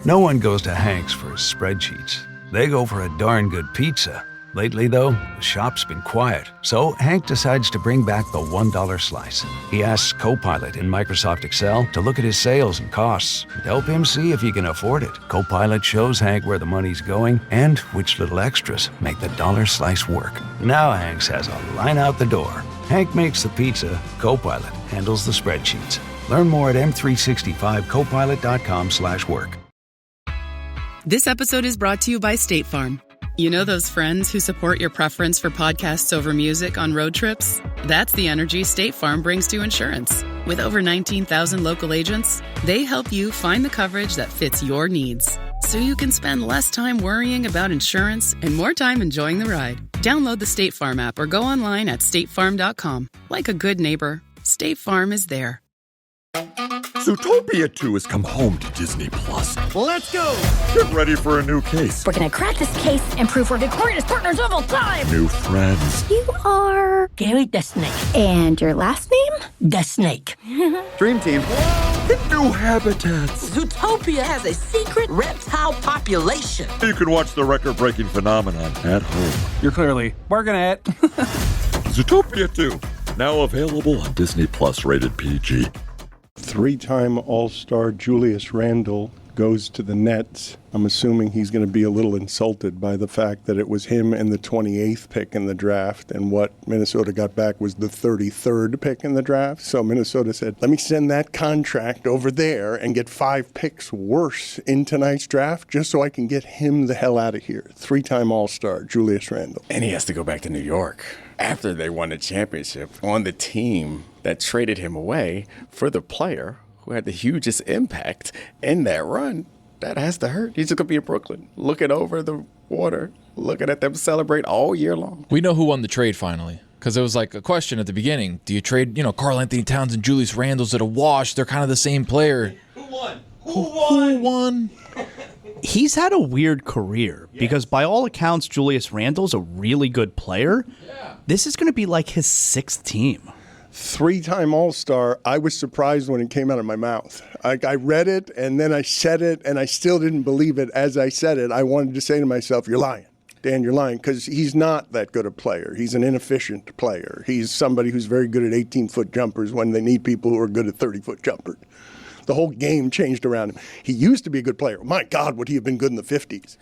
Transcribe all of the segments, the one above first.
No one goes to Hank's for his spreadsheets. They go for a darn good pizza. Lately, though, the shop's been quiet, so Hank decides to bring back the $1 slice. He asks Copilot in Microsoft Excel to look at his sales and costs and help him see if he can afford it. Copilot shows Hank where the money's going and which little extras make the dollar slice work. Now Hank has a line out the door. Hank makes the pizza, Copilot handles the spreadsheets. Learn more at m365copilot.com/work. This episode is brought to you by State Farm. You know those friends who support your preference for podcasts over music on road trips? That's the energy State Farm brings to insurance. With over 19,000 local agents, they help you find the coverage that fits your needs, so you can spend less time worrying about insurance and more time enjoying the ride. Download the State Farm app or go online at statefarm.com. Like a good neighbor, State Farm is there. Zootopia 2 has come home to Disney+. Let's go! Get ready for a new case. We're gonna crack this case and prove we're the greatest partners of all time! New friends. You are... Gary the Snake. And your last name? The Snake. Dream team. And new habitats. Zootopia has a secret reptile population. You can watch the record-breaking phenomenon at home. You're clearly working it. Zootopia 2, now available on Disney+, rated PG. Three-time All-Star Julius Randle goes to the Nets. I'm assuming he's going to be a little insulted by the fact that it was him and the 28th pick in the draft, and what Minnesota got back was the 33rd pick in the draft. So Minnesota said, let me send that contract over there and get 5 picks worse in tonight's draft just so I can get him the hell out of here. Three-time All-Star Julius Randle. And he has to go back to New York after they won the championship on the team that traded him away for the player who had the hugest impact in that run. That has to hurt. He's just going to be in Brooklyn, looking over the water, looking at them celebrate all year long. We know who won the trade finally, because it was like a question at the beginning. Do you trade, Karl Anthony Towns and Julius Randle's at a wash? They're kind of the same player. Who won? Who won? He's had a weird career because by all accounts, Julius Randle's a really good player. Yeah. This is going to be like his 6th team. Three-time All-Star, I was surprised when it came out of my mouth. I read it, and then I said it, and I still didn't believe it as I said it. I wanted to say to myself, you're lying. Dan, you're lying, because he's not that good a player. He's an inefficient player. He's somebody who's very good at 18-foot jumpers when they need people who are good at 30-foot jumpers. The whole game changed around him. He used to be a good player. My God, would he have been good in the 50s?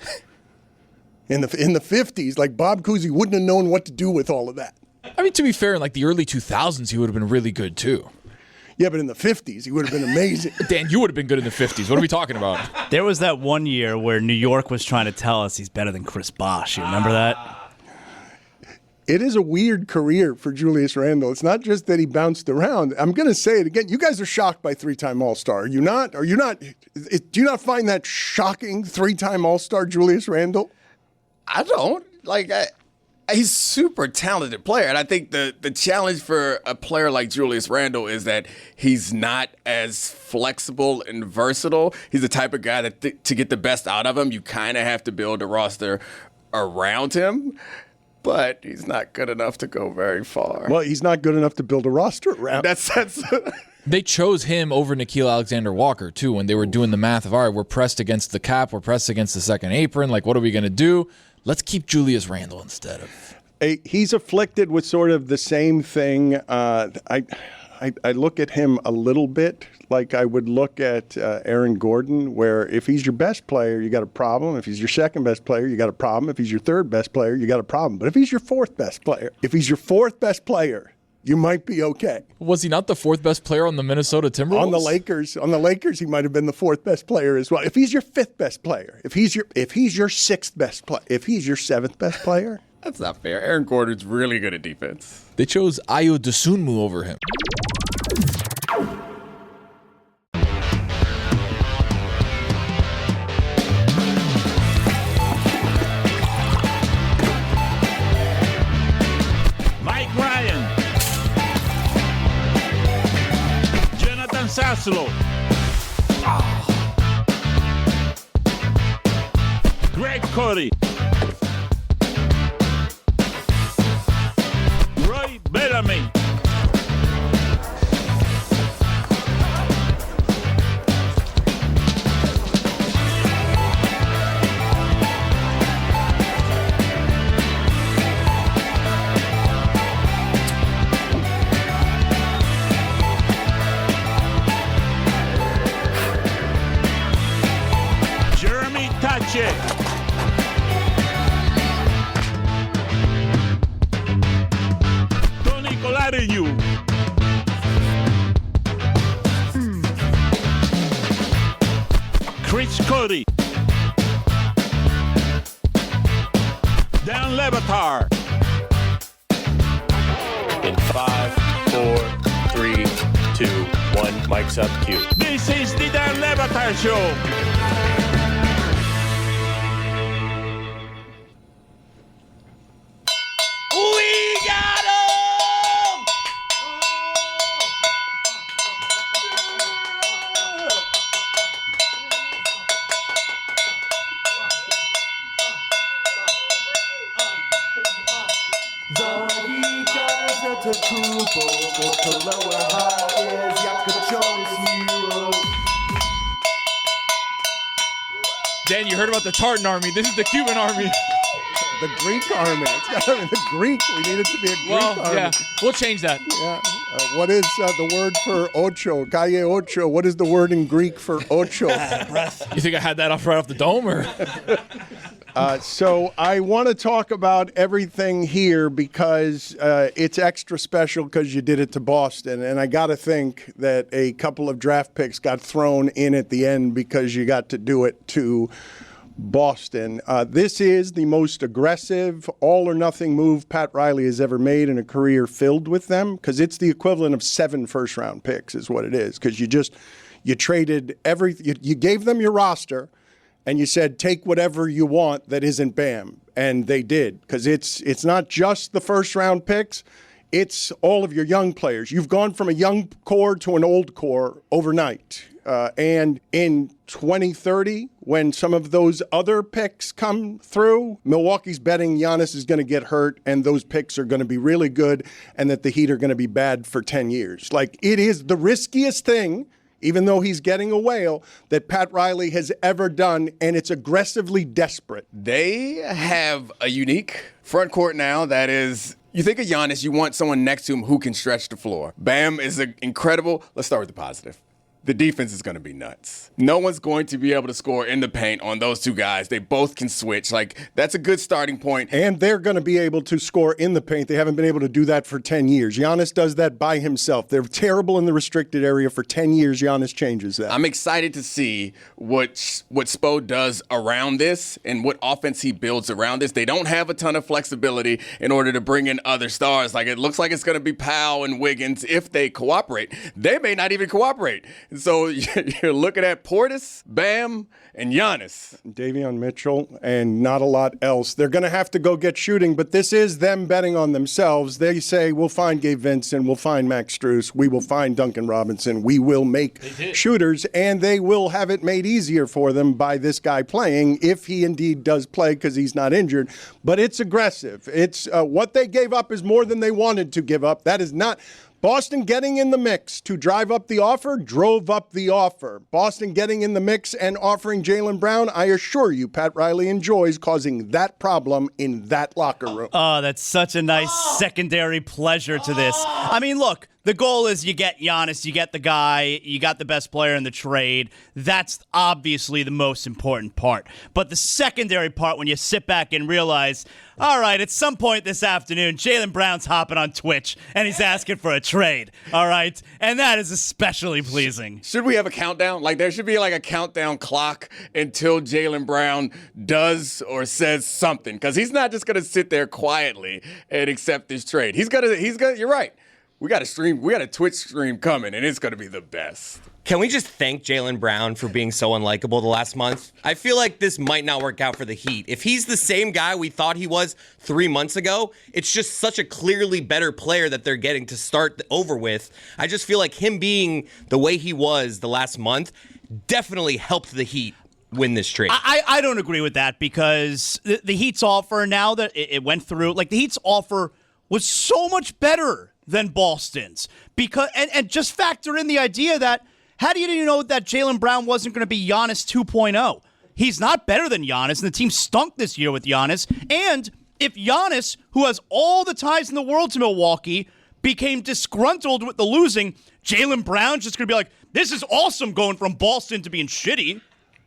In the 50s, like Bob Cousy wouldn't have known what to do with all of that. I mean, to be fair, in like the early 2000s, he would have been really good too. Yeah, but in the 50s, he would have been amazing. Dan, you would have been good in the 50s. What are we talking about? There was that one year where New York was trying to tell us he's better than Chris Bosh. You remember that? It is a weird career for Julius Randle. It's not just that he bounced around. I'm going to say it again. You guys are shocked by three-time All-Star. Are you not? Are you not? Do you not find that shocking, three-time All-Star Julius Randle? I don't. He's a super talented player. And I think the challenge for a player like Julius Randle is that he's not as flexible and versatile. He's the type of guy that to get the best out of him, you kind of have to build a roster around him. But he's not good enough to go very far. Well, he's not good enough to build a roster around. That's They chose him over Nickeil Alexander-Walker, too, when they were doing the math of, all right, we're pressed against the cap, we're pressed against the second apron. Like, what are we going to do? Let's keep Julius Randle instead of. He's afflicted with sort of the same thing. I look at him a little bit like I would look at Aaron Gordon, where if he's your best player, you got a problem. If he's your second best player, you got a problem. If he's your third best player, you got a problem. But if he's your fourth best player, you might be okay. Was he not the fourth best player on the Minnesota Timberwolves? On the Lakers, he might have been the fourth best player as well. If he's your fifth best player, if he's your sixth best player, if he's your seventh best player. That's not fair. Aaron Gordon's really good at defense. They chose Ayo Dosunmu over him. Mike Ryan. Jonathan Zaslow. Greg Cody. Roy Bellamy. Touch it. Tony Colariu. Chris Cody. Dan Batard. In 5, 4, 3, 2, 1. Mic's up. Cue. This is the Dan Batard Show. We got him! GIANNIS Antetokounmpo, but the lower high is Giannis hero. Dan, you heard about the Tartan army. This is the Cuban army. The Greek army. It's got to be the Greek. We need it to be a Greek army. Yeah, we'll change that. Yeah. What is the word for ocho? Calle ocho. What is the word in Greek for ocho? You think I had that off right off the dome, or? So I want to talk about everything here because it's extra special because you did it to Boston. And I got to think that a couple of draft picks got thrown in at the end because you got to do it to Boston. This is the most aggressive all-or-nothing move Pat Riley has ever made in a career filled with them, because it's the equivalent of 7 first-round picks is what it is, because you traded you gave them your roster, and you said, take whatever you want that isn't Bam. And they did, because it's not just the first-round picks. It's all of your young players. You've gone from a young core to an old core overnight. And in 2030, when some of those other picks come through, Milwaukee's betting Giannis is going to get hurt and those picks are going to be really good and that the Heat are going to be bad for 10 years. Like, it is the riskiest thing, even though he's getting a whale, that Pat Riley has ever done, and it's aggressively desperate. They have a unique front court now that is, you think of Giannis, you want someone next to him who can stretch the floor. Bam is incredible. Let's start with the positive. The defense is going to be nuts. No one's going to be able to score in the paint on those two guys. They both can switch. Like, that's a good starting point. And they're going to be able to score in the paint. They haven't been able to do that for 10 years. Giannis does that by himself. They're terrible in the restricted area for 10 years. Giannis changes that. I'm excited to see what Spo does around this and what offense he builds around this. They don't have a ton of flexibility in order to bring in other stars. Like, it looks like it's going to be Powell and Wiggins if they cooperate. They may not even cooperate. So you're looking at Portis, Bam, and Giannis. Davion Mitchell, and not a lot else. They're going to have to go get shooting, but this is them betting on themselves. They say, we'll find Gabe Vincent, we'll find Max Strus, we will find Duncan Robinson, we will make shooters, and they will have it made easier for them by this guy playing, if he indeed does play, because he's not injured. But it's aggressive. It's what they gave up is more than they wanted to give up. That is not... Boston getting in the mix to drive up the offer, drove up the offer. Boston getting in the mix and offering Jaylen Brown, I assure you, Pat Riley enjoys causing that problem in that locker room. Oh, that's such a nice secondary pleasure to this. I mean, look, the goal is you get Giannis, you get the guy, you got the best player in the trade. That's obviously the most important part. But the secondary part, when you sit back and realize, all right, at some point this afternoon, Jaylen Brown's hopping on Twitch, and he's asking for a trade, all right? And that is especially pleasing. Should we have a countdown? Like, there should be like a countdown clock until Jaylen Brown does or says something, because he's not just going to sit there quietly and accept this trade. He's gonna, you're right. We got a Twitch stream coming, and it's going to be the best. Can we just thank Jaylen Brown for being so unlikable the last month? I feel like this might not work out for the Heat. If he's the same guy we thought he was 3 months ago, it's just such a clearly better player that they're getting to start over with. I just feel like him being the way he was the last month definitely helped the Heat win this trade. I don't agree with that, because the Heat's offer, now that it went through, like, the Heat's offer was so much better than Boston's. Because and just factor in the idea that, how do you know that Jaylen Brown wasn't going to be Giannis 2.0? He's not better than Giannis, and the team stunk this year with Giannis. And if Giannis, who has all the ties in the world to Milwaukee, became disgruntled with the losing, Jaylen Brown's just going to be like, this is awesome going from Boston to being shitty.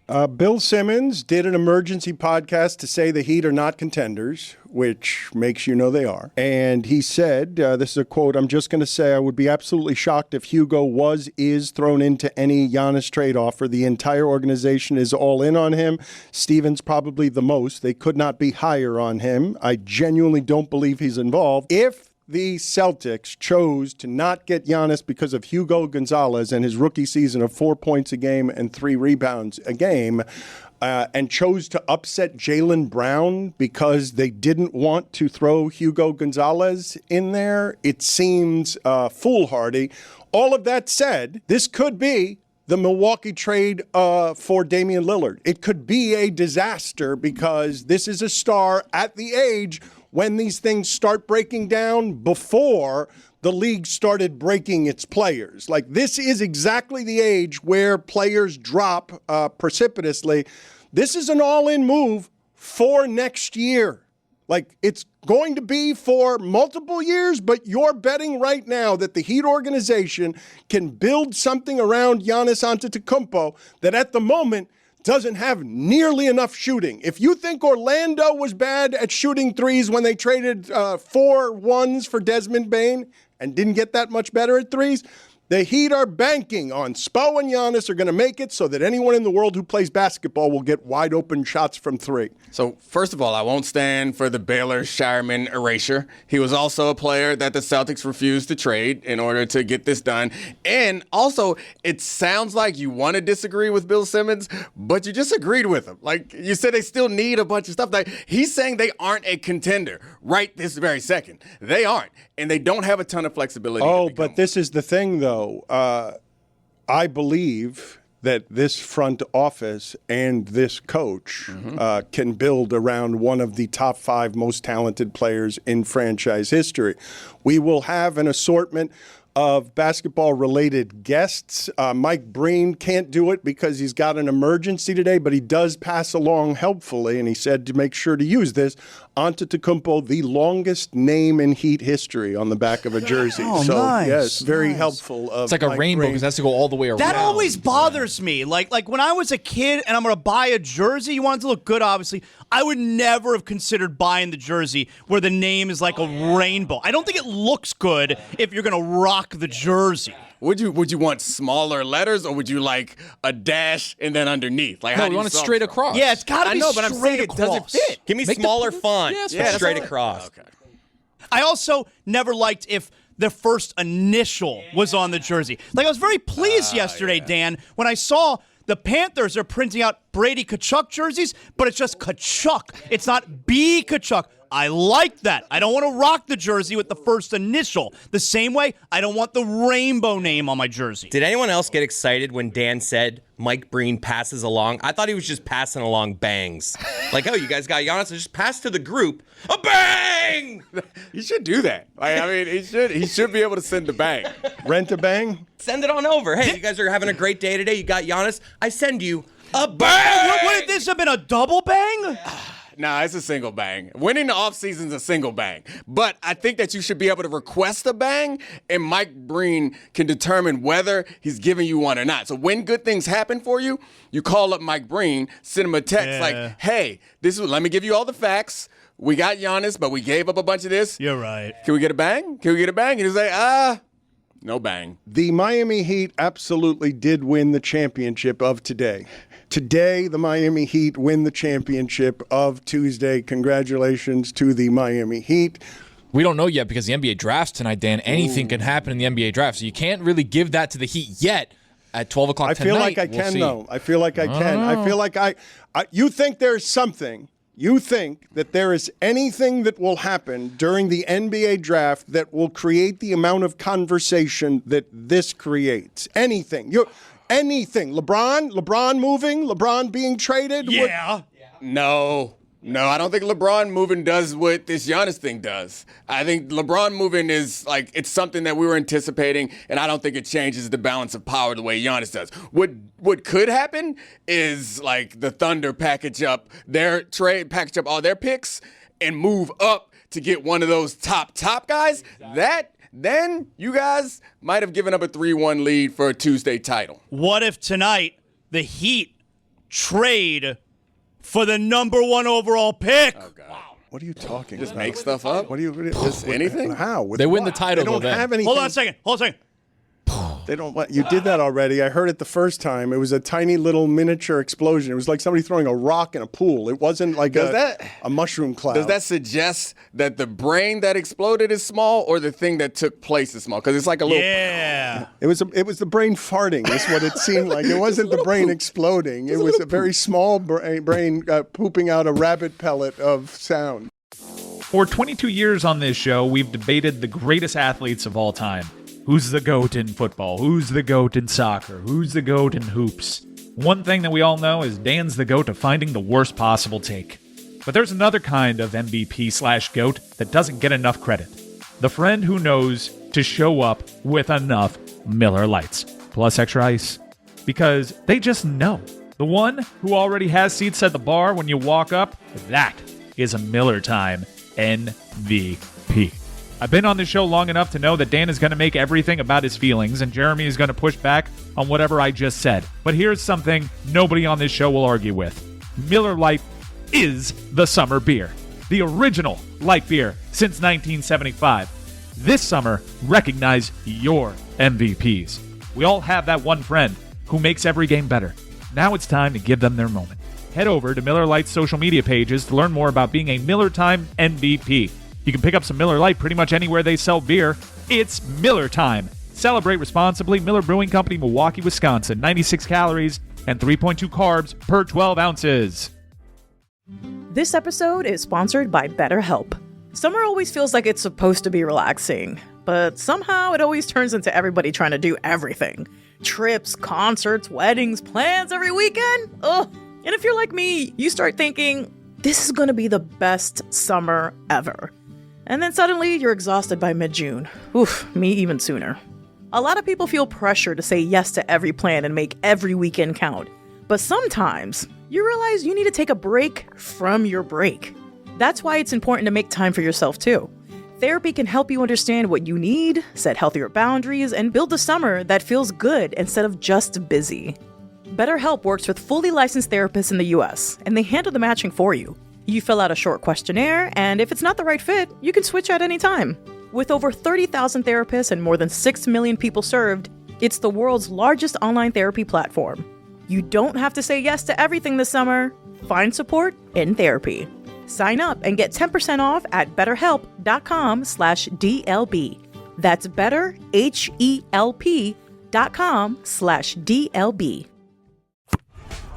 Bill Simmons did an emergency podcast to say the Heat are not contenders, which makes you know they are. And he said, this is a quote, "I'm just going to say I would be absolutely shocked if Hugo is thrown into any Giannis trade offer. The entire organization is all in on him. Stevens probably the most. They could not be higher on him. I genuinely don't believe he's involved. If the Celtics chose to not get Giannis because of Hugo Gonzalez and his rookie season of 4 points a game and 3 rebounds a game, and chose to upset Jaylen Brown because they didn't want to throw Hugo Gonzalez in there, it seems foolhardy. All of that said, this could be the Milwaukee trade for Damian Lillard. It could be a disaster because this is a star at the age when these things start breaking down before the league started breaking its players. Like, this is exactly the age where players drop precipitously. This is an all-in move for next year. Like, it's going to be for multiple years, but you're betting right now that the Heat organization can build something around Giannis Antetokounmpo that at the moment doesn't have nearly enough shooting. If you think Orlando was bad at shooting threes when they traded 4-1s for Desmond Bane and didn't get that much better at threes, the Heat are banking on Spo and Giannis are going to make it so that anyone in the world who plays basketball will get wide open shots from three. So, first of all, I won't stand for the Baylor Shireman erasure. He was also a player that the Celtics refused to trade in order to get this done. And also, it sounds like you want to disagree with Bill Simmons, but you just agreed with him. Like, you said they still need a bunch of stuff. Like, he's saying they aren't a contender right this very second. They aren't. And they don't have a ton of flexibility. Oh, but this is the thing, though. I believe that this front office and this coach can build around one of the top 5 most talented players in franchise history. We will have an assortment of basketball-related guests. Mike Breen can't do it because he's got an emergency today, but he does pass along helpfully, and he said to make sure to use this, Antetokounmpo, the longest name in Heat history on the back of a jersey. Oh, so, nice. yes, very helpful. It's like a rainbow because it has to go all the way around. That always bothers me. Like when I was a kid and I'm going to buy a jersey, you want it to look good, obviously. I would never have considered buying the jersey where the name is like a rainbow. I don't think it looks good if you're going to rock the jersey. Would you want smaller letters, or would you like a dash and then underneath? Like, No, how do we you want it solve straight it? across. Yeah, it's got to be I know, but I'm saying it doesn't fit. Give me smaller font. Straight across. Okay. I also never liked if the first initial was on the jersey. Like, I was very pleased yesterday, Dan, when I saw the Panthers are printing out Brady Tkachuk jerseys, but it's just Tkachuk. It's not B. Tkachuk. I like that. I don't want to rock the jersey with the first initial. The same way, I don't want the rainbow name on my jersey. Did anyone else get excited when Dan said Mike Breen passes along? I thought he was just passing along bangs. Like, oh, you guys got Giannis, so just pass to the group. A bang! He should do that. Like, I mean, he should be able to send a bang. Rent a bang? Send it on over. Hey, you guys are having a great day today. You got Giannis. I send you a bang! Would this have been a double bang? Nah, it's a single bang. Winning the offseason's a single bang. But I think that you should be able to request a bang, and Mike Breen can determine whether he's giving you one or not. So when good things happen for you, you call up Mike Breen, send him a text like, hey, let me give you all the facts. We got Giannis, but we gave up a bunch of this. You're right. Can we get a bang? Can we get a bang? And he's like, no bang. The Miami Heat absolutely did win the championship of today. Today, the Miami Heat win the championship of Tuesday. Congratulations to the Miami Heat. We don't know yet because the NBA draft's tonight, Dan. Anything can happen in the NBA draft, so you can't really give that to the Heat yet at 12 o'clock tonight. I feel like I can, though. I feel like I can. I feel like you think there's something. You think that there is anything that will happen during the NBA draft that will create the amount of conversation that this creates? Anything. Anything. LeBron moving, LeBron being traded. Yeah. No, I don't think LeBron moving does what this Giannis thing does. I think LeBron moving is like, it's something that we were anticipating, and I don't think it changes the balance of power the way Giannis does. What could happen is like the Thunder package up all their picks and move up to get one of those top guys. Then you guys might have given up a 3-1 lead for a Tuesday title. What if tonight the Heat trade for the number 1 overall pick. Oh, God. What are you talking Just about? make stuff up? What are you Just anything? How? With They win what? the title, They don't though, then. have anything. Hold on a second. They don't let you did that already. I heard it the first time. It was a tiny little miniature explosion. It was like somebody throwing a rock in a pool. It wasn't like a mushroom cloud. Does that suggest that the brain that exploded is small, or the thing that took place is small? Because it's like a little. Yeah. It was the brain farting. Is what it seemed like. It wasn't the brain exploding. It was a very small brain pooping out a rabbit pellet of sound. For 22 years on this show, we've debated the greatest athletes of all time. Who's the GOAT in football? Who's the GOAT in soccer? Who's the GOAT in hoops? One thing that we all know is Dan's the GOAT of finding the worst possible take. But there's another kind of MVP/GOAT that doesn't get enough credit. The friend who knows to show up with enough Miller Lights, plus extra ice. Because they just know. The one who already has seats at the bar when you walk up, that is a Miller Time MVP. I've been on this show long enough to know that Dan is going to make everything about his feelings, and Jeremy is going to push back on whatever I just said. But here's something nobody on this show will argue with. Miller Lite is the summer beer. The original light beer since 1975. This summer, recognize your MVPs. We all have that one friend who makes every game better. Now it's time to give them their moment. Head over to Miller Lite's social media pages to learn more about being a Miller Time MVP. You can pick up some Miller Lite pretty much anywhere they sell beer. It's Miller Time. Celebrate responsibly. Miller Brewing Company, Milwaukee, Wisconsin. 96 calories and 3.2 carbs per 12 ounces. This episode is sponsored by BetterHelp. Summer always feels like it's supposed to be relaxing, but somehow it always turns into everybody trying to do everything. Trips, concerts, weddings, plans every weekend. Ugh. And if you're like me, you start thinking, this is going to be the best summer ever. And then suddenly you're exhausted by mid-June. Oof, me even sooner. A lot of people feel pressure to say yes to every plan and make every weekend count. But sometimes you realize you need to take a break from your break. That's why it's important to make time for yourself too. Therapy can help you understand what you need, set healthier boundaries, and build a summer that feels good instead of just busy. BetterHelp works with fully licensed therapists in the US, and they handle the matching for you. You fill out a short questionnaire, and if it's not the right fit, you can switch at any time. With over 30,000 therapists and more than 6 million people served, it's the world's largest online therapy platform. You don't have to say yes to everything this summer. Find support in therapy. Sign up and get 10% off at betterhelp.com/DLB. That's betterhelp.com/DLB.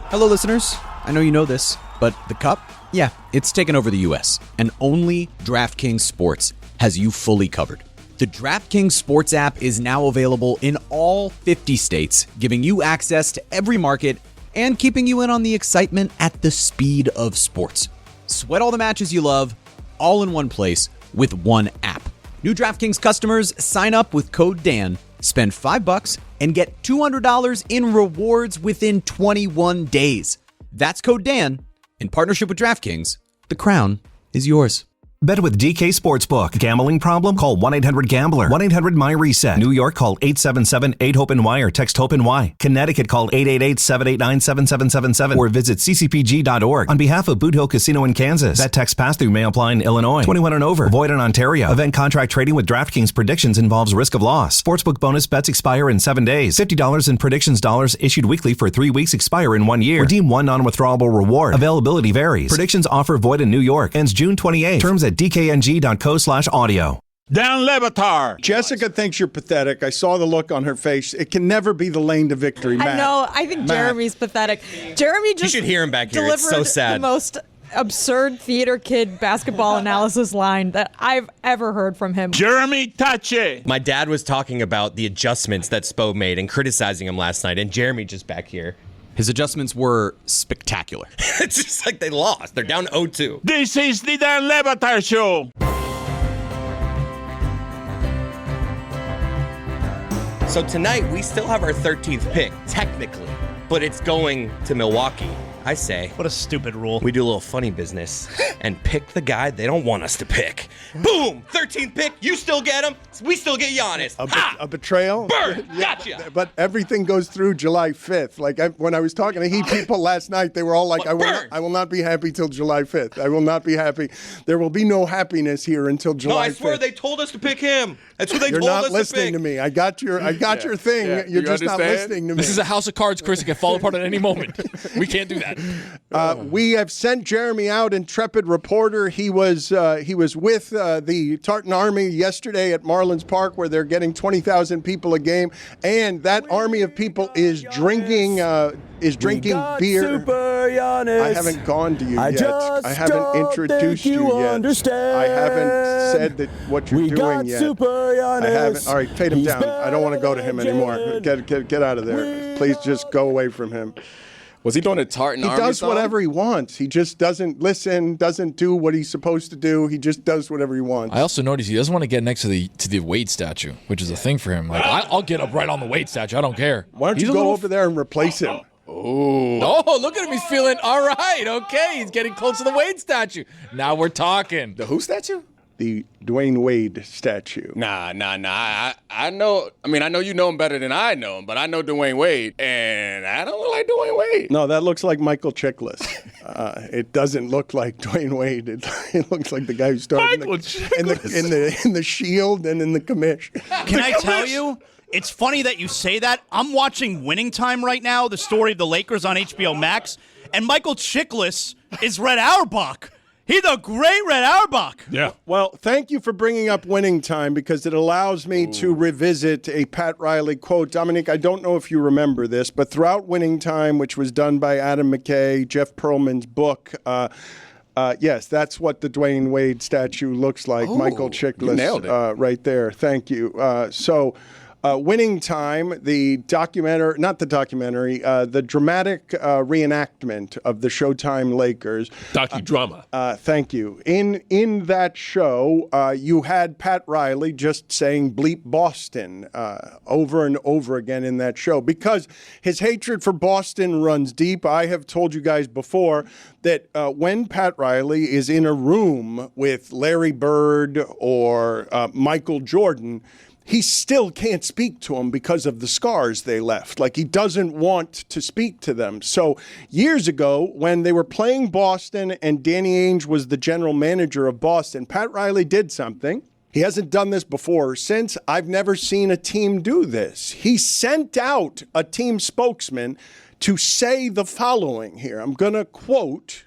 Hello, listeners. I know you know this, but the Cup, yeah, it's taken over the U.S., and only DraftKings Sports has you fully covered. The DraftKings Sports app is now available in all 50 states, giving you access to every market and keeping you in on the excitement at the speed of sports. Sweat all the matches you love, all in one place with one app. New DraftKings customers sign up with code DAN, spend $5, and get $200 in rewards within 21 days. That's code DAN. In partnership with DraftKings, the crown is yours. Bet with DK Sportsbook. Gambling problem? Call 1-800-GAMBLER. 1-800-MY-RESET. New York, call 877-8-HOPE-NY or text HOPE-NY. Connecticut, call 888-789-7777 or visit ccpg.org. On behalf of Boot Hill Casino in Kansas, that text pass-through may apply in Illinois. 21 and over. Void in Ontario. Event contract trading with DraftKings predictions involves risk of loss. Sportsbook bonus bets expire in 7 days. $50 in predictions dollars issued weekly for 3 weeks expire in 1 year. Redeem one non-withdrawable reward. Availability varies. Predictions offer void in New York. Ends June 28. Terms at dkng.co/audio. Dan Le Batard. Jessica thinks you're pathetic. I saw the look on her face. It can never be the lane to victory, Matt. I know. I think Jeremy's pathetic. Jeremy just You should hear him back here. It's so sad. The most absurd theater kid basketball analysis line that I've ever heard from him. Jeremy Tache. My dad was talking about the adjustments that Spo made and criticizing him last night, and Jeremy just back here. His adjustments were spectacular. It's just like they lost. They're down 0-2. This is the Dan Le Batard Show. So tonight, we still have our 13th pick, technically, but it's going to Milwaukee. I say, what a stupid rule. We do a little funny business and pick the guy they don't want us to pick. Boom! 13th pick, you still get him, we still get Giannis. A betrayal? Burn! Gotcha! But everything goes through July 5th. Like, when I was talking to Heat people last night, they were all like, I will not be happy till July 5th. I will not be happy. There will be no happiness here until July 5th. No, I swear they told us to pick him. That's who they You're told not us listening to me. I got your thing. Yeah. You're You just not understand? listening to me. This is a house of cards, Chris. It can fall apart at any moment. We can't do that. We have sent Jeremy out, intrepid reporter. He was with the Tartan Army yesterday at Marlins Park, where they're getting 20,000 people a game, and that army of people is drinking beer. Super Giannis. I haven't gone to you yet. I haven't introduced you yet. Understand. I haven't said that what you're doing yet. Super Giannis. I haven't. All right, fade him down. I don't want to go to him anymore. Get out of there. Please just go away from him. Was he doing a Tartan Army He does song? whatever he wants. He just doesn't listen, doesn't do what he's supposed to do. He just does whatever he wants. I also noticed he doesn't want to get next to the Wade statue, which is a thing for him. Like, I'll get up right on the Wade statue. I don't care. Why don't you go over there and replace him? Oh, look at him. He's feeling all right. Okay, he's getting close to the Wade statue. Now we're talking. The who statue? The Dwayne Wade statue. Nah. I know. I mean, I know you know him better than I know him, but I know Dwayne Wade, and I don't look like Dwayne Wade. No, that looks like Michael Chiklis. It doesn't look like Dwayne Wade. It looks like the guy who started in the Shield and in the commish. Can I tell you? It's funny that you say that. I'm watching Winning Time right now, the story of the Lakers on HBO Max, and Michael Chiklis is Red Auerbach. He's a great Red Auerbach. Yeah. Well, thank you for bringing up Winning Time, because it allows me to revisit a Pat Riley quote. Dominique, I don't know if you remember this, but throughout Winning Time, which was done by Adam McKay, Jeff Pearlman's book, yes, that's what the Dwayne Wade statue looks like. Michael Chiklis, you nailed it. right there. Thank you. Winning Time, the dramatic reenactment of the Showtime Lakers. Docudrama. Thank you. In that show, you had Pat Riley just saying bleep Boston over and over again in that show, because his hatred for Boston runs deep. I have told you guys before that when Pat Riley is in a room with Larry Bird or Michael Jordan, he still can't speak to them because of the scars they left. Like, he doesn't want to speak to them. So years ago, when they were playing Boston and Danny Ainge was the general manager of Boston, Pat Riley did something. He hasn't done this before or since. I've never seen a team do this. He sent out a team spokesman to say the following here. I'm going to quote.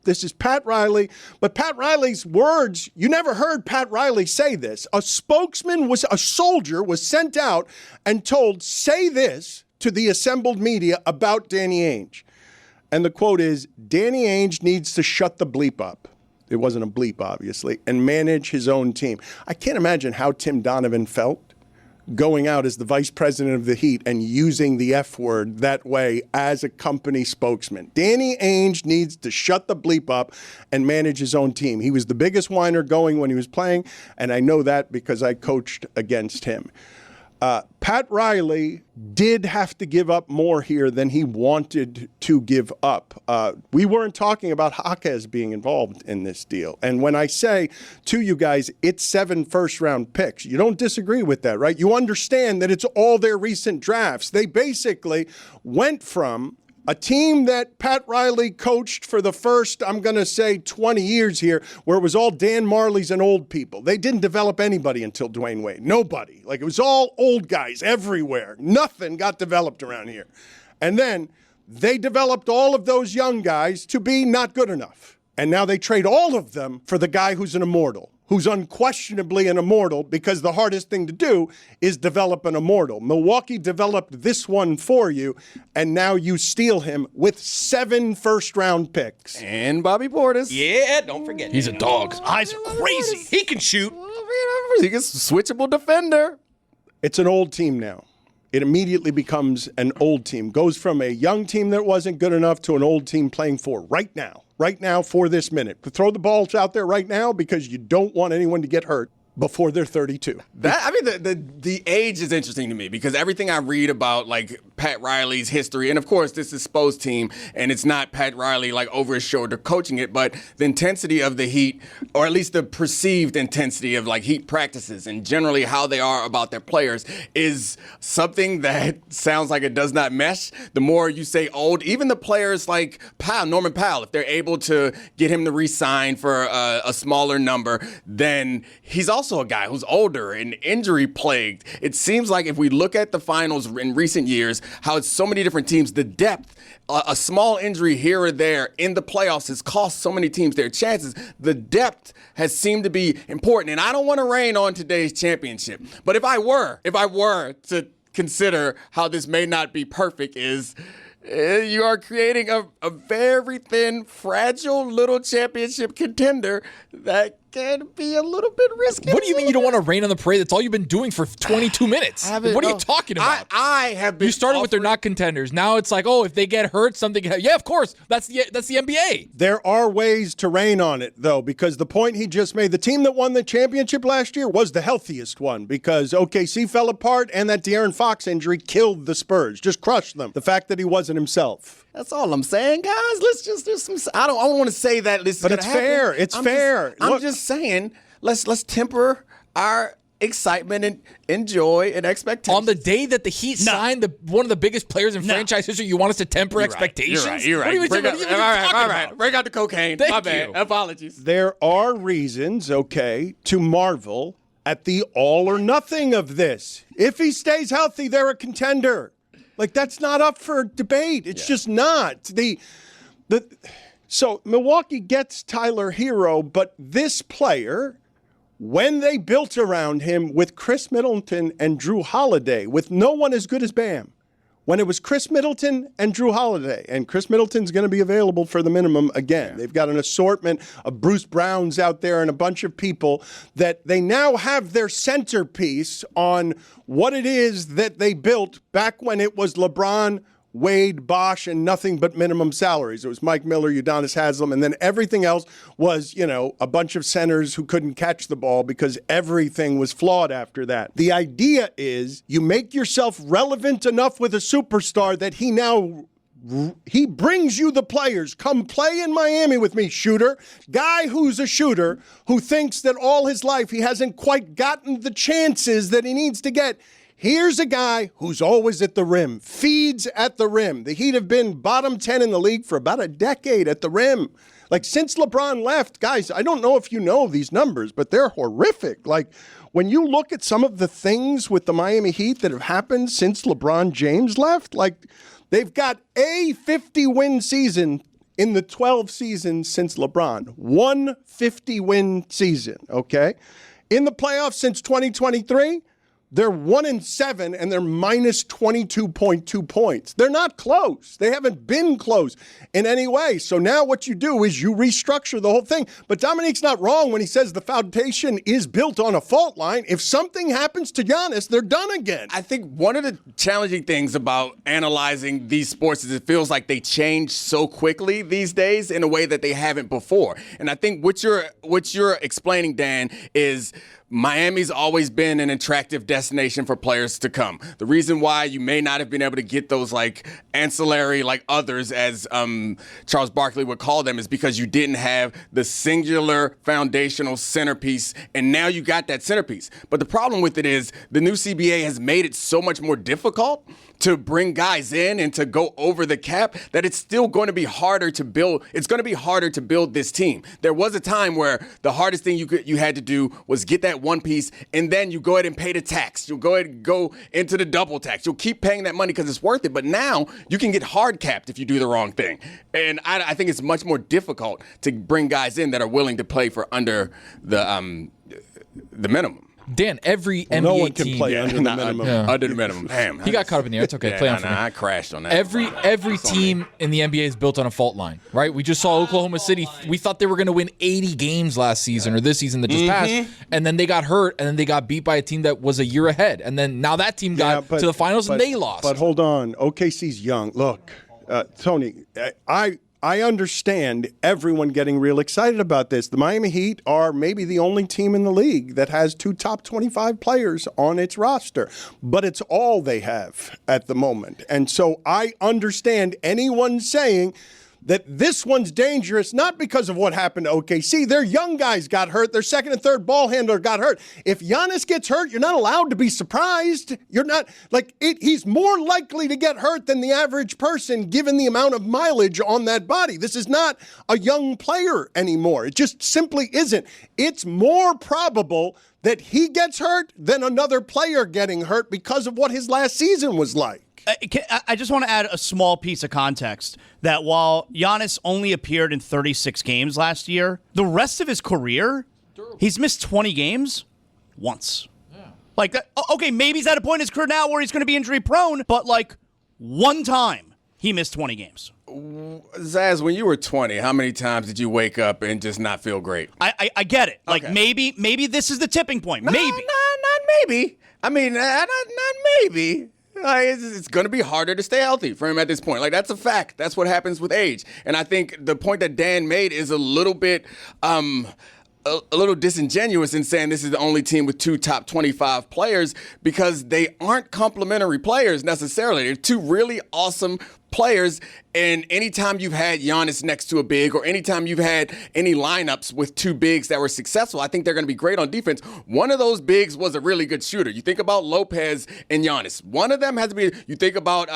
This is Pat Riley, but Pat Riley's words, you never heard Pat Riley say this. A soldier was sent out and told, say this to the assembled media about Danny Ainge. And the quote is, Danny Ainge needs to shut the bleep up. It wasn't a bleep, obviously, and manage his own team. I can't imagine how Tim Donovan felt going out as the vice president of the Heat and using the F word that way as a company spokesman. Danny Ainge needs to shut the bleep up and manage his own team. He was the biggest whiner going when he was playing, and I know that because I coached against him. Pat Riley did have to give up more here than he wanted to give up. We weren't talking about Jaquez being involved in this deal. And when I say to you guys, it's 7 first-round picks, you don't disagree with that, right? You understand that it's all their recent drafts. They basically went from a team that Pat Riley coached for the first, I'm going to say 20 years here, where it was all Dan Marleys and old people. They didn't develop anybody until Dwayne Wade. Nobody. Like, it was all old guys everywhere. Nothing got developed around here. And then they developed all of those young guys to be not good enough. And now they trade all of them for the guy who's an immortal, who's unquestionably an immortal, because the hardest thing to do is develop an immortal. Milwaukee developed this one for you, and now you steal him with 7 first-round picks. And Bobby Portis. Yeah, don't forget. He's a dog. His eyes are crazy. He can shoot. He's a switchable defender. It's an old team now. It immediately becomes an old team. Goes from a young team that wasn't good enough to an old team playing for right now, for this minute. Throw the balls out there right now because you don't want anyone to get hurt before they're 32. The age is interesting to me because everything I read about, like, Pat Riley's history. And of course, this is Spo's team, and it's not Pat Riley like over his shoulder coaching it, but the intensity of the Heat, or at least the perceived intensity of like Heat practices and generally how they are about their players, is something that sounds like it does not mesh. The more you say old, even the players like Norman Powell, if they're able to get him to re-sign for a smaller number, then he's also a guy who's older and injury plagued. It seems like if we look at the finals in recent years, how it's so many different teams, the depth, a small injury here or there in the playoffs has cost so many teams their chances. The depth has seemed to be important. And I don't want to rain on today's championship, but if I were to consider how this may not be perfect, is you are creating a very thin, fragile little championship contender that can be a little bit risky. What do you mean you don't want to rain on the parade? That's all you've been doing for 22 minutes. What are you talking about? I have been. You started with they're not contenders. Now it's like, oh, if they get hurt, something. Yeah, of course. That's the NBA. There are ways to rain on it, though, because the point he just made, the team that won the championship last year was the healthiest one, because OKC fell apart and that De'Aaron Fox injury killed the Spurs, just crushed them. The fact that he wasn't himself. That's all I'm saying, guys. Let's just do some. I don't want to say that this is but gonna it's happen. fair. It's fair. I'm just saying. Let's temper our excitement and enjoy and expectations. On the day that the Heat signed one of the biggest players in franchise history, you want us to temper expectations? You're right. What are you All right. Break out the cocaine. My bad. Apologies. There are reasons, okay, to marvel at the all or nothing of this. If he stays healthy, they're a contender. Like, that's not up for debate. It's just not. So Milwaukee gets Tyler Hero, but this player, when they built around him with Chris Middleton and Drew Holiday, with no one as good as Bam, when it was Chris Middleton and Drew Holiday, and Chris Middleton's going to be available for the minimum again. They've got an assortment of Bruce Browns out there and a bunch of people that they now have their centerpiece on what it is that they built back when it was LeBron, Wade, Bosch, and nothing but minimum salaries. It was Mike Miller, Udonis Haslem, and then everything else was, a bunch of centers who couldn't catch the ball because everything was flawed after that. The idea is you make yourself relevant enough with a superstar that he brings you the players. Come play in Miami with me, shooter. Guy who's a shooter who thinks that all his life he hasn't quite gotten the chances that he needs to get. Here's a guy who's always at the rim, feeds at the rim. The Heat have been bottom 10 in the league for about a decade at the rim. Like, since LeBron left, guys, I don't know if you know these numbers, but they're horrific. Like, when you look at some of the things with the Miami Heat that have happened since LeBron James left, like, they've got a 50-win season in the 12 seasons since LeBron. 1 50-win season, okay? In the playoffs since 2023, they're 1-7 and they're minus 22.2 points. They're not close. They haven't been close in any way. So now what you do is you restructure the whole thing. But Dominique's not wrong when he says the foundation is built on a fault line. If something happens to Giannis, they're done again. I think one of the challenging things about analyzing these sports is it feels like they change so quickly these days in a way that they haven't before. And I think what you're explaining, Dan, is Miami's always been an attractive destination for players to come. The reason why you may not have been able to get those like ancillary like others, as Charles Barkley would call them, is because you didn't have the singular foundational centerpiece, and now you got that centerpiece. But the problem with it is the new CBA has made it so much more difficult to bring guys in and to go over the cap that it's still going to be harder to build. It's going to be harder to build this team. There was a time where the hardest thing you had to do was get that one piece, and then you go ahead and pay the tax. You'll go ahead and go into the double tax. You'll keep paying that money because it's worth it. But now you can get hard capped if you do the wrong thing. And I think it's much more difficult to bring guys in that are willing to play for under the minimum. Dan, every NBA no one can team play under the minimum. Under the minimum. Damn. He got caught up in the air. It's okay. Play on for me. I crashed on that. Every team in the NBA is built on a fault line, right? We just saw Oklahoma City. We thought they were going to win 80 games last season or this season that just passed, and then they got hurt, and then they got beat by a team that was a year ahead, and then now that team got to the finals and they lost. But hold on, OKC's young. Look, Tony, I understand everyone getting real excited about this. The Miami Heat are maybe the only team in the league that has 2 top 25 players on its roster, but it's all they have at the moment. And so I understand anyone saying that this one's dangerous, not because of what happened to OKC. Their young guys got hurt. Their second and third ball handler got hurt. If Giannis gets hurt, you're not allowed to be surprised. You're not, he's more likely to get hurt than the average person given the amount of mileage on that body. This is not a young player anymore. It just simply isn't. It's more probable that he gets hurt than another player getting hurt because of what his last season was like. I just want to add a small piece of context that while Giannis only appeared in 36 games last year, the rest of his career, he's missed 20 games once. Yeah. Okay, maybe he's at a point in his career now where he's going to be injury prone, but one time he missed 20 games. Zaz, when you were 20, how many times did you wake up and just not feel great? I get it. Okay. Maybe this is the tipping point. Maybe. Not maybe. I mean, not maybe. It's going to be harder to stay healthy for him at this point. That's a fact. That's what happens with age. And I think the point that Dan made is a little bit a little disingenuous in saying this is the only team with 2 top 25 players because they aren't complementary players necessarily. They're 2 really awesome players, and anytime you've had Giannis next to a big or anytime you've had any lineups with 2 bigs that were successful, I think they're going to be great on defense. One of those bigs was a really good shooter. You think about Lopez and Giannis. One of them has to be, you think about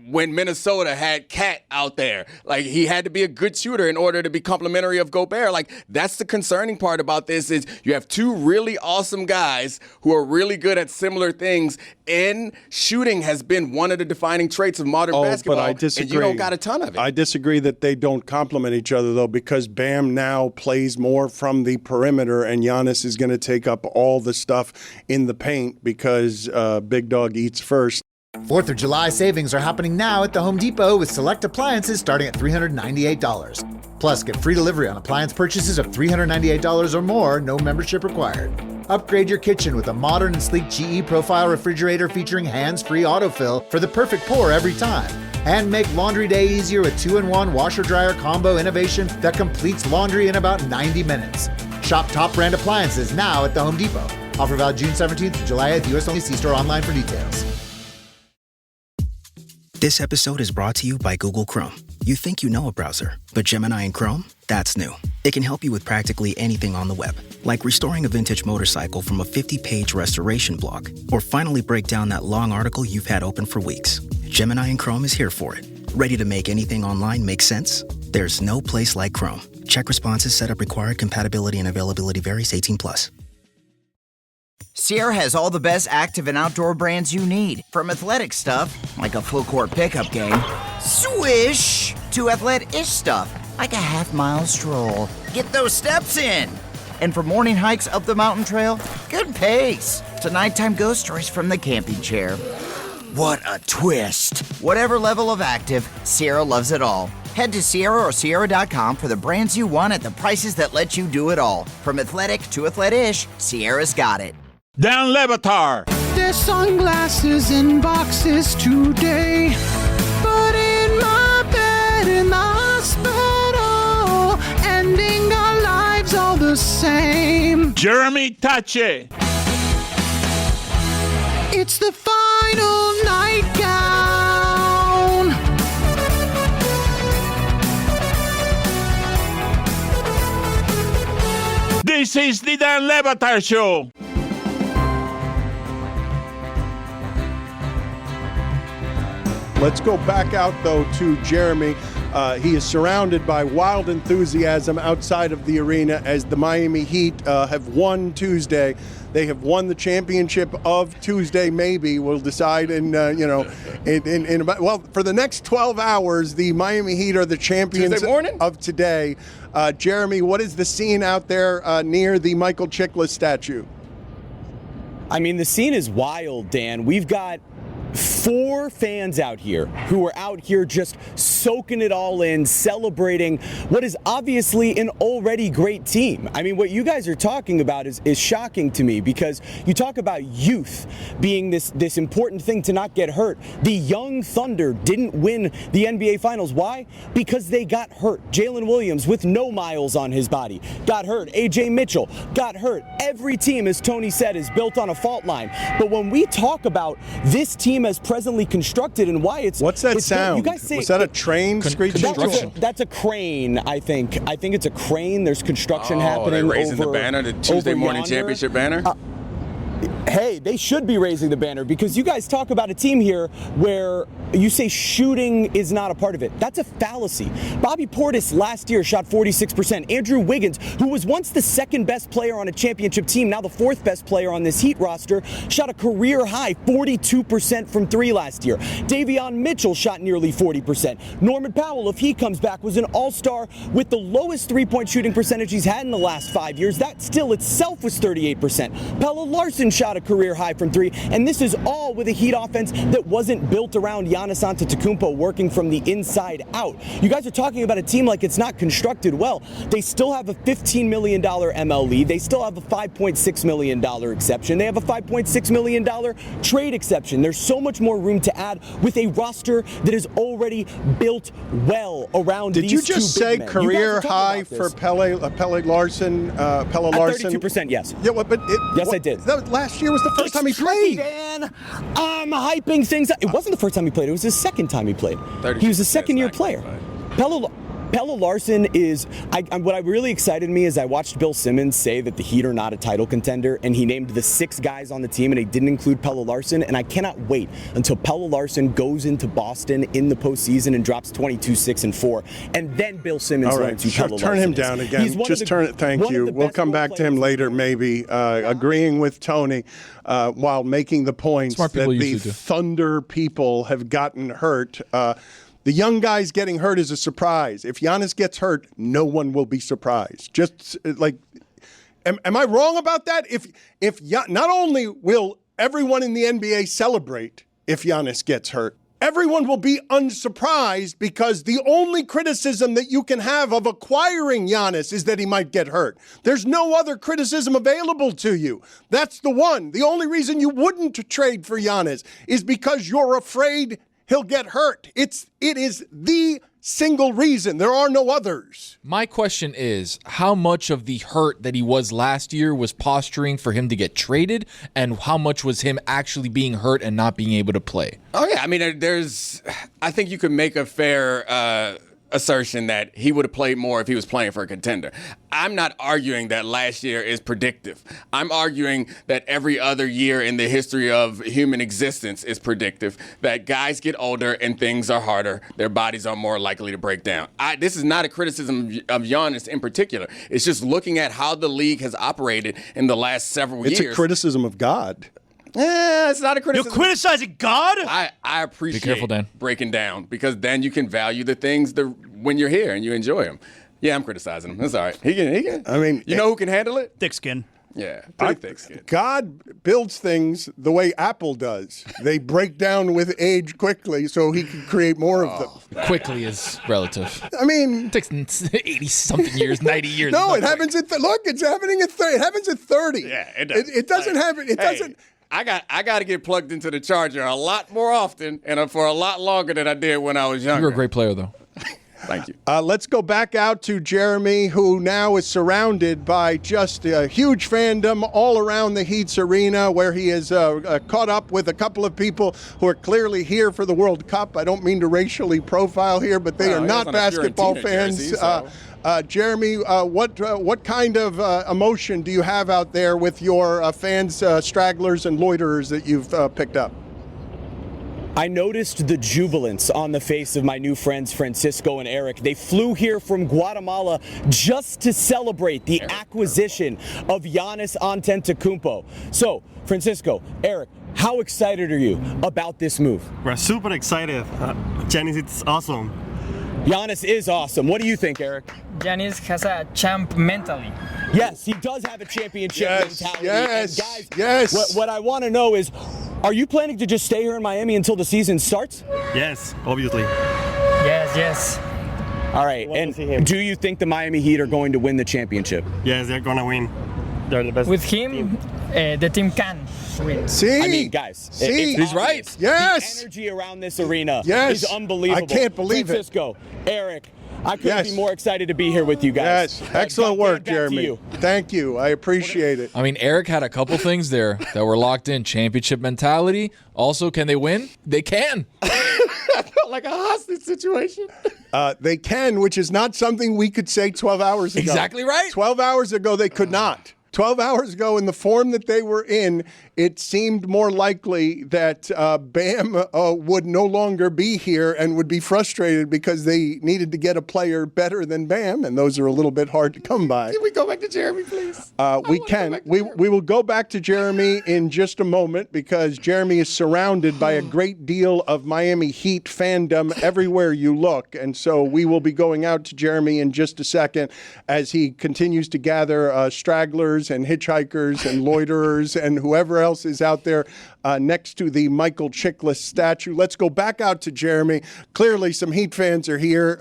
when Minnesota had Cat out there. He had to be a good shooter in order to be complimentary of Gobert. That's the concerning part about this is you have 2 really awesome guys who are really good at similar things, and shooting has been one of the defining traits of modern basketball. But I disagree. And you don't got a ton of it. I disagree that they don't complement each other, though, because Bam now plays more from the perimeter, and Giannis is going to take up all the stuff in the paint because Big Dog eats first. 4th of July savings are happening now at the Home Depot with select appliances starting at $398. Plus, get free delivery on appliance purchases of $398 or more, no membership required. Upgrade your kitchen with a modern and sleek GE Profile refrigerator featuring hands-free autofill for the perfect pour every time. And make laundry day easier with 2-in-1 washer-dryer combo innovation that completes laundry in about 90 minutes. Shop top brand appliances now at the Home Depot. Offer valid June 17th to July 8th. US only. See store online for details. This episode is brought to you by Google Chrome. You think you know a browser, but Gemini and Chrome? That's new. It can help you with practically anything on the web, like restoring a vintage motorcycle from a 50-page restoration blog, or finally break down that long article you've had open for weeks. Gemini and Chrome is here for it. Ready to make anything online make sense? There's no place like Chrome. Check responses, setup required, compatibility and availability varies, 18+. Sierra has all the best active and outdoor brands you need. From athletic stuff, like a full court pickup game, swish, to athletic-ish stuff, like a half-mile stroll. Get those steps in. And for morning hikes up the mountain trail, good pace. To nighttime ghost stories from the camping chair. What a twist. Whatever level of active, Sierra loves it all. Head to Sierra or Sierra.com for the brands you want at the prices that let you do it all. From athletic to athletic-ish, Sierra's got it. Dan Le Batard. There's sunglasses in boxes today, but in my bed in the hospital, ending our lives all the same. Jeremy Tache. It's the final nightgown. This is the Dan Le Batard Show. Let's go back out, though, to Jeremy. He is surrounded by wild enthusiasm outside of the arena as the Miami Heat have won Tuesday. They have won the championship of Tuesday, maybe. We'll decide in about, well, for the next 12 hours, the Miami Heat are the champions of today. Jeremy, what is the scene out there near the Michael Chiklis statue? I mean, the scene is wild, Dan. We've got 4 fans out here who are out here just soaking it all in, celebrating what is obviously an already great team. I mean, what you guys are talking about is shocking to me, because you talk about youth being this important thing to not get hurt. The young Thunder didn't win the NBA Finals. Why? Because they got hurt. Jalen Williams, with no miles on his body, got hurt. AJ Mitchell got hurt. Every team, as Tony said, is built on a fault line. But when we talk about this team as presently constructed and why it's... What's that it's sound? You guys say, was that a train screeching? That's a crane, I think. I think it's a crane. There's construction happening. They're raising over, the banner, the Tuesday morning championship banner? Hey, they should be raising the banner, because you guys talk about a team here where you say shooting is not a part of it. That's a fallacy. Bobby Portis last year shot 46%. Andrew Wiggins, who was once the second best player on a championship team, now the 4th best player on this Heat roster, shot a career high 42% from 3 last year. Davion Mitchell shot nearly 40%. Norman Powell, if he comes back, was an all-star with the lowest three-point shooting percentage he's had in the last 5 years. That still itself was 38%. Pella Larson shot a career high from 3, and this is all with a Heat offense that wasn't built around Giannis Antetokounmpo working from the inside out. You guys are talking about a team like it's not constructed well. They still have a $15 million MLE. They still have a $5.6 million exception. They have a $5.6 million trade exception. There's so much more room to add with a roster that is already built well around these two big men. Did you just say career high for Pelle Larson? Pelle Larson? 32%, yes. Yeah, well, but yes, I did. Last year was the first time he played. Dan, I'm hyping things up. It wasn't the first time he played. It was his second time he played. He was a second-year player. Pelle Larson is, what really excited me is I watched Bill Simmons say that the Heat are not a title contender, and he named the 6 guys on the team, and he didn't include Pelle Larson, and I cannot wait until Pelle Larson goes into Boston in the postseason and drops 22, 6, and 4, and then Bill Simmons learns who Pelle Larson is. Turn him down again. Just turn it. Thank you. We'll come back to him later, maybe, agreeing with Tony while making the points that the Thunder people have gotten hurt. The young guys getting hurt is a surprise. If Giannis gets hurt, no one will be surprised. Just like, am I wrong about that? If not only will everyone in the NBA celebrate if Giannis gets hurt, everyone will be unsurprised, because the only criticism that you can have of acquiring Giannis is that he might get hurt. There's no other criticism available to you. That's the one. The only reason you wouldn't trade for Giannis is because you're afraid he'll get hurt. It is the single reason. There are no others. My question is, how much of the hurt that he was last year was posturing for him to get traded, and how much was him actually being hurt and not being able to play? Oh, yeah. I mean, I think you could make a fair assertion that he would have played more if he was playing for a contender. I'm not arguing that last year is predictive. I'm arguing that every other year in the history of human existence is predictive, that guys get older and things are harder. Their bodies are more likely to break down. This is not a criticism of Giannis in particular. It's just looking at how the league has operated in the last several years. It's a criticism of God. It's not a criticism. You're criticizing God? I appreciate Be careful, Dan. breaking down, because then you can value the things when you're here and you enjoy them. Yeah, I'm criticizing him. That's all right. He can. I mean, you know who can handle it? Thick skin. Yeah, pretty thick skin. God builds things the way Apple does. They break down with age quickly so he can create more of them. Quickly is relative. I mean, it takes 80-something years, 90 years. No, it happens at look. It's happening at 30. It happens at 30. Yeah, it does. It doesn't happen. It doesn't. I got to get plugged into the charger a lot more often and for a lot longer than I did when I was younger. You're a great player, though. Thank you. Let's go back out to Jeremy, who now is surrounded by just a huge fandom all around the Heat's arena, where he is caught up with a couple of people who are clearly here for the World Cup. I don't mean to racially profile here, but they are not basketball fans. Jersey, so. Jeremy, what kind of emotion do you have out there with your fans, stragglers, and loiterers that you've picked up? I noticed the jubilance on the face of my new friends Francisco and Eric. They flew here from Guatemala just to celebrate the acquisition of Giannis Antetokounmpo. So, Francisco, Eric, how excited are you about this move? We're super excited. Giannis, it's awesome. Giannis is awesome. What do you think, Eric? Giannis has a champ mentally. Yes, he does have a championship mentality. Yes, and guys, what I want to know is, Are you planning to just stay here in Miami until the season starts? Yes, obviously. Yes. All right, and do you think the Miami Heat are going to win the championship? Yes, they're gonna win. They're the best. With him, the team can win. See? I mean, guys, See? he's right. Yes. The energy around this arena Yes. is unbelievable. I can't believe it. Francisco, Eric, I couldn't Yes. be more excited to be here with you guys. Yes, excellent work, back to Jeremy. you. Thank you. I appreciate it. I mean, Eric had a couple things there that were locked in. Championship mentality. Also, can they win? They can. I felt like a hostage situation. They can, which is not something we could say 12 hours ago. Exactly right. 12 hours ago, they could not. 12 hours ago, in the form that they were in, it seemed more likely that Bam would no longer be here and would be frustrated because they needed to get a player better than Bam, and those are a little bit hard to come by. Can we go back to Jeremy, please? We can. We will go back to Jeremy in just a moment because Jeremy is surrounded by a great deal of Miami Heat fandom everywhere you look. And so we will be going out to Jeremy in just a second as he continues to gather stragglers and hitchhikers and loiterers and whoever else is out there next to the Michael Chiklis statue. Let's go back out to Jeremy. Clearly some Heat fans are here.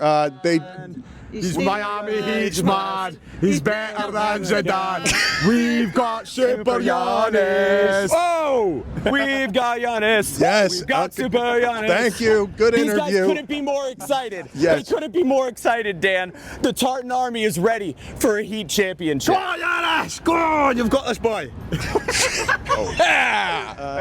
He's Miami Heat's man. He's better than Zidane. We've got Super Giannis. Oh, we've got Giannis. Yes. We've got Super Giannis. Thank you. Good These interview. guys couldn't be more excited. Yes. They couldn't be more excited, Dan. The Tartan Army is ready for a Heat championship. Go on, Giannis. Go on. You've got this, boy.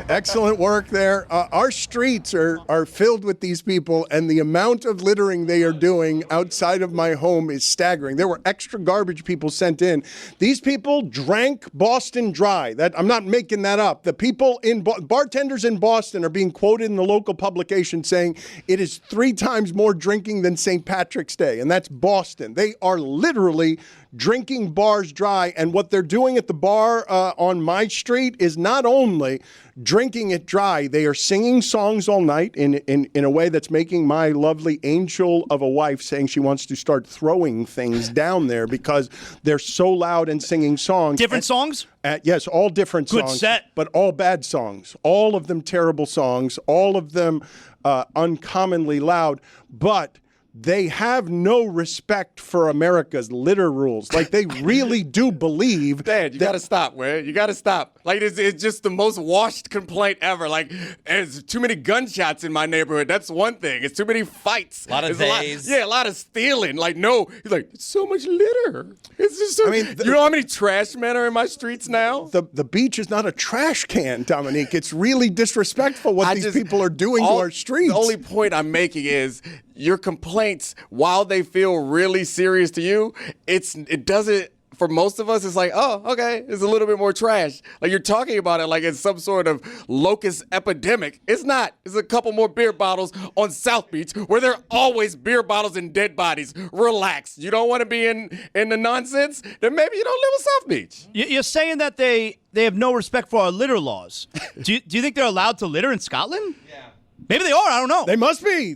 Excellent work there. Our streets are filled with these people, and the amount of littering they are doing outside of my home is staggering. There were extra garbage people sent in. These people drank Boston Dry. I'm not making that up. The people bartenders in Boston are being quoted in the local publication saying it is 3 times more drinking than St. Patrick's Day, and that's Boston. They are literally drinking bars dry, and what they're doing at the bar on my street is not only drinking it dry, they are singing songs all night in a way that's making my lovely angel of a wife saying she wants to start throwing things down there because they're so loud and singing songs. Different songs? Yes, all different Good songs. set. But all bad songs. All of them terrible songs. All of them uncommonly loud. But they have no respect for America's litter rules. Like, they really do believe. Dad, you gotta stop, man. You gotta stop. Like, it's just the most washed complaint ever. Like, there's too many gunshots in my neighborhood. That's one thing. It's too many fights. A lot of days. A lot of stealing. Like, no. He's like, it's so much litter. It's just so, I mean, you know how many trash men are in my streets now? The beach is not a trash can, Dominique. It's really disrespectful what these people are doing to our streets. The only point I'm making is your complaints, while they feel really serious to you, it doesn't. For most of us, it's like, oh, okay, it's a little bit more trash. Like, you're talking about it like it's some sort of locust epidemic. It's not. It's a couple more beer bottles on South Beach where there are always beer bottles and dead bodies. Relax. You don't want to be in the nonsense? Then maybe you don't live in South Beach. You're saying that they have no respect for our litter laws. Do you think they're allowed to litter in Scotland? Yeah. Maybe they are. I don't know. They must be.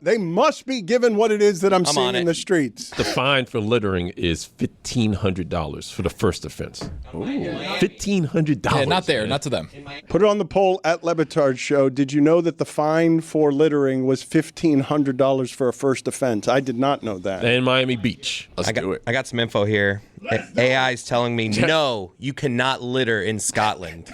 They must be, given what it is that I'm seeing in the streets. The fine for littering is $1,500 for the first offense. $1,500. Yeah, not there, not to them. Put it on the poll at Lebatard Show. Did you know that the fine for littering was $1,500 for a first offense? I did not know that. And Miami Beach. Let's do it. I got some info here. AI is telling me, no, you cannot litter in Scotland.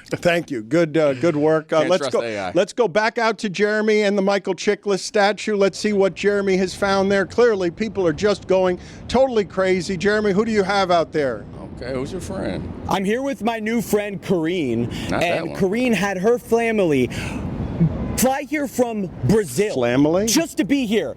Thank you. Good work. Let's go. AI. Let's go back out to Jeremy and the Michael Chiklis statue. Let's see what Jeremy has found there. Clearly, people are just going totally crazy. Jeremy, who do you have out there? Okay, who's your friend? I'm here with my new friend, Karine. Not that and one. Karine had her family fly here from Brazil. Family? Just to be here.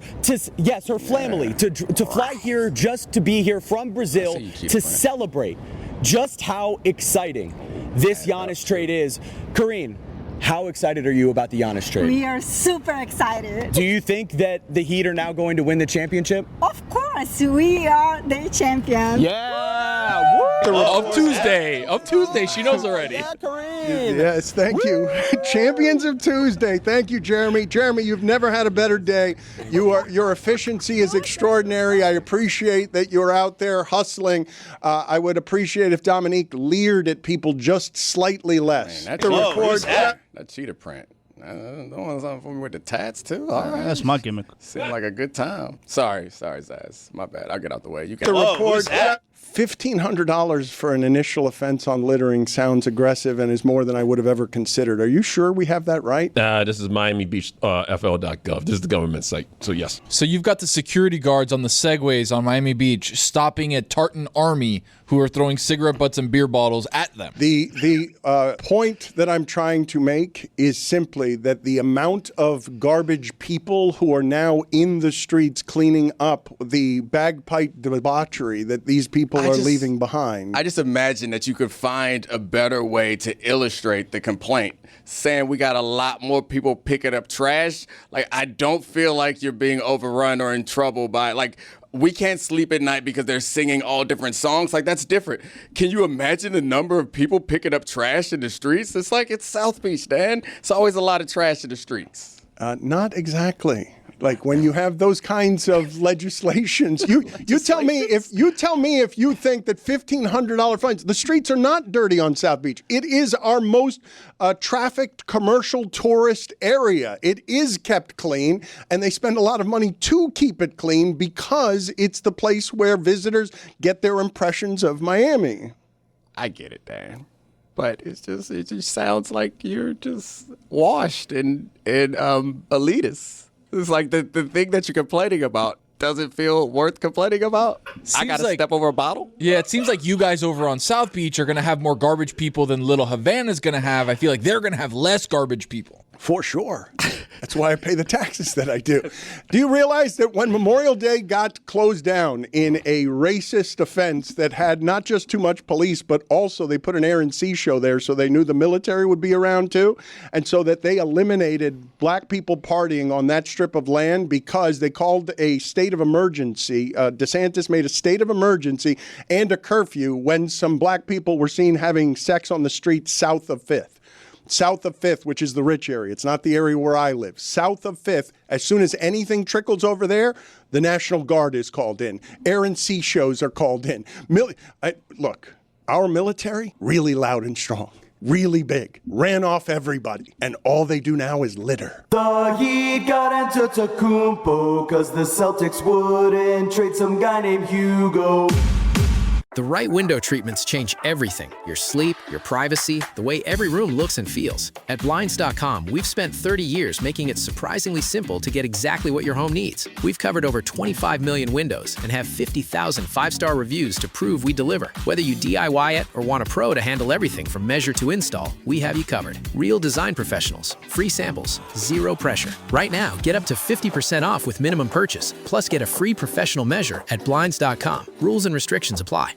Yes, her family. To fly here just to be here from Brazil to celebrate just how exciting this Giannis trade is. Karine, how excited are you about the Giannis trade? We are super excited. Do you think that the Heat are now going to win the championship? Of course, we are the champions. Of Tuesday. She knows already. Yeah, Karine. Yes, thank you. Champions of Tuesday. Thank you, Jeremy. Jeremy, you've never had a better day. Your efficiency is extraordinary. I appreciate that you're out there hustling. I would appreciate if Dominique leered at people just slightly less. Man, that cheetah print. The one's on for me with the tats too. All right. That's my gimmick. Seemed like a good time. Sorry, Zaz. My bad. I'll get out the way. You The can report. $1,500 for an initial offense on littering sounds aggressive and is more than I would have ever considered. Are you sure we have that right? This is Miami Beach FL.gov. This is the government site. So yes. So you've got the security guards on the segways on Miami Beach stopping at Tartan Army who are throwing cigarette butts and beer bottles at them. The point that I'm trying to make is simply that the amount of garbage people who are now in the streets cleaning up the bagpipe debauchery that these people are leaving behind. I just imagine that you could find a better way to illustrate the complaint, saying we got a lot more people picking up trash. Like, I don't feel like you're being overrun or in trouble by, like, we can't sleep at night because they're singing all different songs. Like, that's different. Can you imagine the number of people picking up trash in the streets? It's like, it's South Beach, Dan. It's always a lot of trash in the streets. Not exactly. Like when you have those kinds of legislations, you tell me if you think that $1,500 fines. The streets are not dirty on South Beach. It is our most trafficked commercial tourist area. It is kept clean, and they spend a lot of money to keep it clean because it's the place where visitors get their impressions of Miami. I get it, Dan. But it just sounds like you're just washed and elitist. It's like the thing that you're complaining about doesn't feel worth complaining about. I got to step over a bottle? Yeah, it seems like you guys over on South Beach are going to have more garbage people than Little Havana's going to have. I feel like they're going to have less garbage people. For sure. That's why I pay the taxes that I do. Do you realize that when Memorial Day got closed down in a racist offense that had not just too much police, but also they put an air and sea show there so they knew the military would be around too, and so that they eliminated black people partying on that strip of land because they called a state of emergency. DeSantis made a state of emergency and a curfew when some black people were seen having sex on the street south of 5th. South of 5th, which is the rich area. It's not the area where I live. South of 5th, as soon as anything trickles over there, the National Guard is called in. Air and sea shows are called in. Look, our military, really loud and strong, really big, ran off everybody, and all they do now is litter. The Heat got Antetokounmpo, cause the Celtics wouldn't trade some guy named Hugo. The right window treatments change everything. Your sleep, your privacy, the way every room looks and feels. At Blinds.com, we've spent 30 years making it surprisingly simple to get exactly what your home needs. We've covered over 25 million windows and have 50,000 five-star reviews to prove we deliver. Whether you DIY it or want a pro to handle everything from measure to install, we have you covered. Real design professionals, free samples, zero pressure. Right now, get up to 50% off with minimum purchase, plus get a free professional measure at Blinds.com. Rules and restrictions apply.